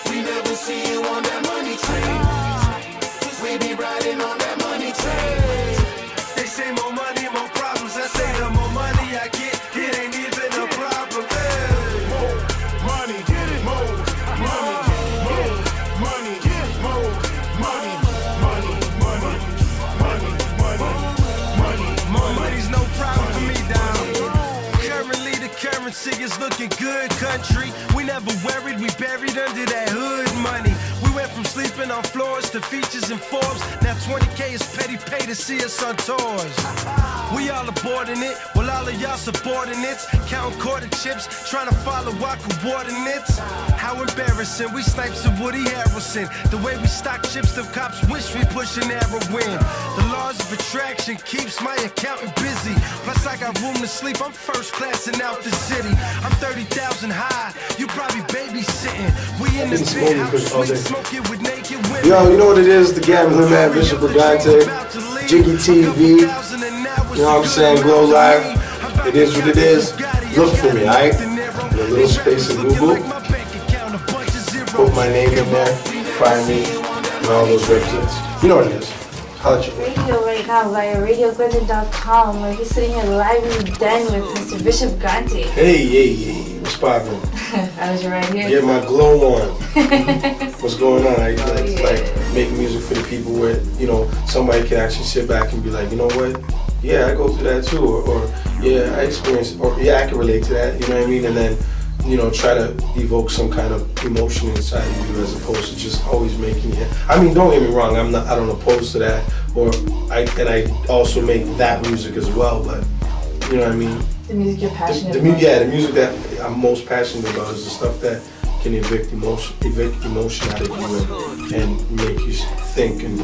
We never see you on that money train. We be riding on that money train. They say more money, more problems. I say the more money I get, it ain't even a problem. Hey. More money, get it. More money, more money, more money, money, money, money, money, money. More money's no problem for me, down. Currently the currency is looking good, country. We never worried, we buried under that hood money. We went from sleeping on floors to features in Forbes. Now 20K is petty pay to see us on tours. We all aboard in it, while all of y'all subordinates counting quarter chips, trying to follow our coordinates. How embarrassing, we snipes of Woody Harrelson. The way we stock chips, the cops wish we push an arrow in. The laws of attraction keeps my accountant busy. Plus I got room to sleep, I'm first class and out the city. I'm 30,000 high, you probably babysitting. We in the big house, sweet smoking with naked women. Yo, you know what it is? The Gamblin Man, Bishop Brigante, Jiggy TV. You know what I'm saying? Glow Live. It is what it is. Look for me, alright? In a little space in Google. Put my name in there. Find me. And all those websites. You know what it is. Holla at you. Radio right now via RadioGlendon.com, where he's sitting here live in the den with Mr. Bishop Brigante. Hey. What's poppin'? How was your ride here? Get my glow on. What's going on? I like make music for the people where, you know, somebody can actually sit back and be like, you know what? Yeah, I go through that too. Or yeah, I experience, or yeah, I can relate to that. You know what I mean? And then, you know, try to evoke some kind of emotion inside of you as opposed to just always making it. I mean, don't get me wrong, I don't oppose to that. I also make that music as well, but you know what I mean? The music you're passionate about? Yeah, the music that I'm most passionate about is the stuff that can evict emotion out of you and make you think and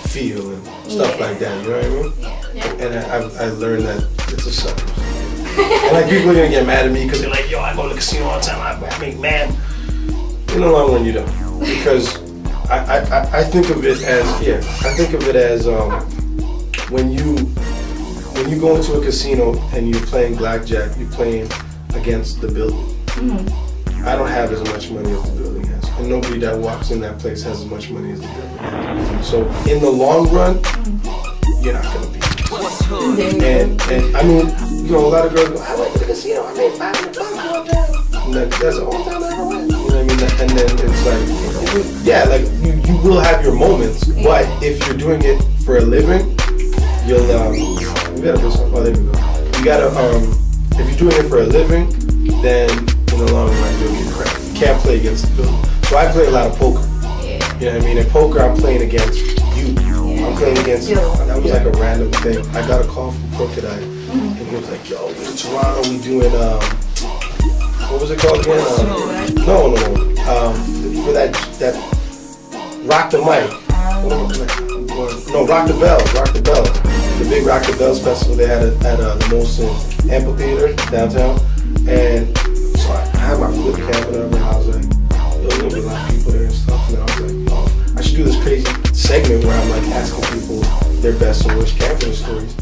feel and stuff like that, you know what I mean? Yeah. And I learned that it's a sucker. And like people are gonna get mad at me because they're like, yo, I go to the casino all the time, I make mad. In the long run you don't. Because I think of it as, when you go into a casino and you're playing blackjack, you're playing against the building. I don't have as much money as the building has. And nobody that walks in that place has as much money as the building has. So in the long run, you're not gonna be. And I mean, you know, a lot of girls go, I went to the casino, I made $500 one time. And that's the only time I ever went. You know what I mean? And then it's like, yeah, like you will have your moments, but if you're doing it for a living, you'll we gotta do something. Oh, there we go. You gotta if you're doing it for a living, then in the long run you'll get crap. You can't play against the building. So I play a lot of poker. You know what I mean? In poker, I'm playing against you. I'm playing against you. That was like a random thing. I got a call from Crocodile, and he was like, "Yo, we're in Toronto. We doing what was it called again? No. For that Rock the Mic. No, Rock the Bell. The big Rock the Bells festival they had at the Molson Amphitheater downtown, and so I had my flip cam and whatever. And I was like, yo, there's gonna be a lot of people there and stuff. And I was like, oh, I should do this crazy segment where I'm like asking people their best and worst camping stories.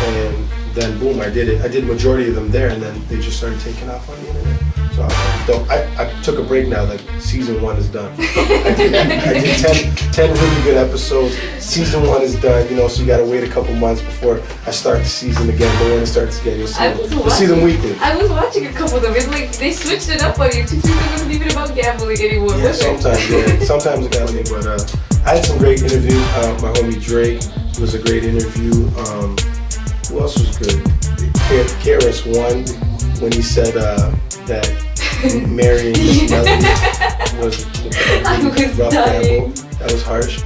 And then boom, I did it. I did majority of them there, and then they just started taking off on the internet. So I took a break now, like season 1 is done. I did 10 really good episodes. Season 1 is done, you know, so you gotta wait a couple months before I start the season again. But when it starts again, you'll see them weekly. I was watching a couple of them. It's like they switched it up on YouTube. It wasn't even about gambling anymore. Yeah, sometimes it got me, but I had some great interviews. My homie Drake was a great interview. Who else was good? KRS-One, when he said that marrying Miss Melody was rough gamble. That was harsh.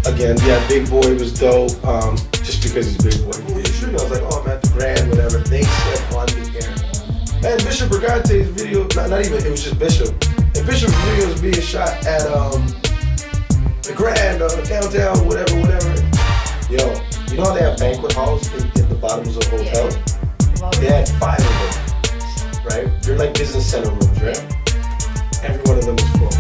Again, yeah, Big Boy was dope. Just because he's Big Boy. I was like, oh, I'm at the Grand, whatever. They said on the air. And Bishop Brigante's video, not even, it was just Bishop. And Bishop's video was being shot at the Grand, downtown, whatever. Yo, you know how they have banquet halls in the bottoms of hotels? Yeah. They had 5 of them, right? They're like business center rooms, right? Every one of them was full.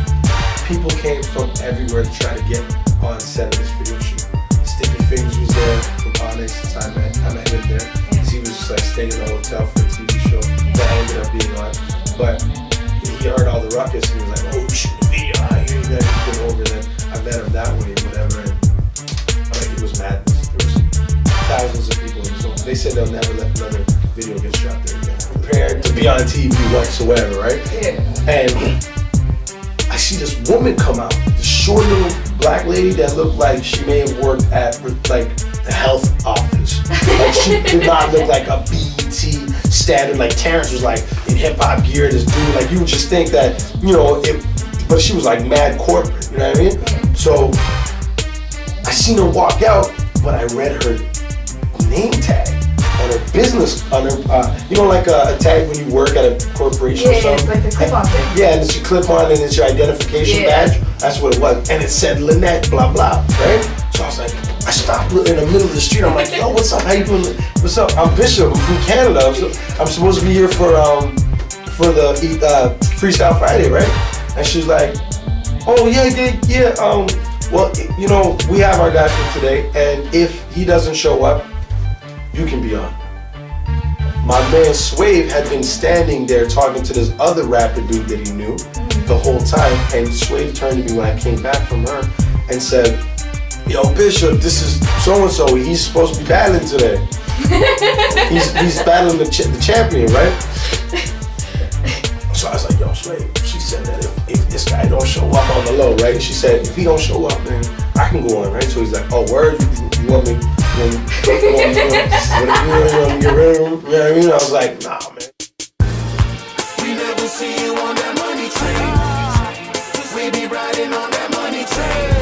People came from everywhere to try to get on set of this video shoot. Sticky Fingers was there from Onyx. I met him there. He was just like staying in a hotel for a TV show that ended up being on. but he heard all the ruckus and he was like, oh, you shoot the video. I hear that. He came over, then I met him that way, whatever. And like, it was madness. There was thousands of people. So they said they'll never let another video get shot there again. Prepared to be on TV whatsoever, right? Yeah. And I see this woman come out, this short little black lady that looked like she may have worked at like the health office. Like she did not look like a BET standard. Like Terrence was like in hip hop gear. This dude, like you would just think that, you know, but she was like mad corporate. You know what I mean? So I seen her walk out, but I read her name tag on her business, on her, you know, like a tag when you work at a corporation or something. Yeah, it's like the clip-on thing. Yeah, and it's your clip-on and it's your identification badge. That's what it was. And it said Lynette, blah, blah, right? So I was like, I stopped in the middle of the street. I'm like, yo, what's up? How you doing? What's up? I'm Bishop. I'm from Canada. I'm supposed to be here for the Freestyle Friday, right? And she's like, oh, yeah. Well, you know, we have our guy for today, and if he doesn't show up, you can be on. My man Swave had been standing there talking to this other rapper dude that he knew the whole time, and Swave turned to me when I came back from her and said, yo, Bishop, this is so-and-so, he's supposed to be battling today. he's battling the champion, right? So I was like, yo, Swave, she said that if this guy don't show up on the low, right? She said, if he don't show up, then I can go on, right? So he's like, oh, word, you want me? You want me to get rid of him? You know what I mean? I was like, nah, man. We never see you on that money train. We be riding on that money train.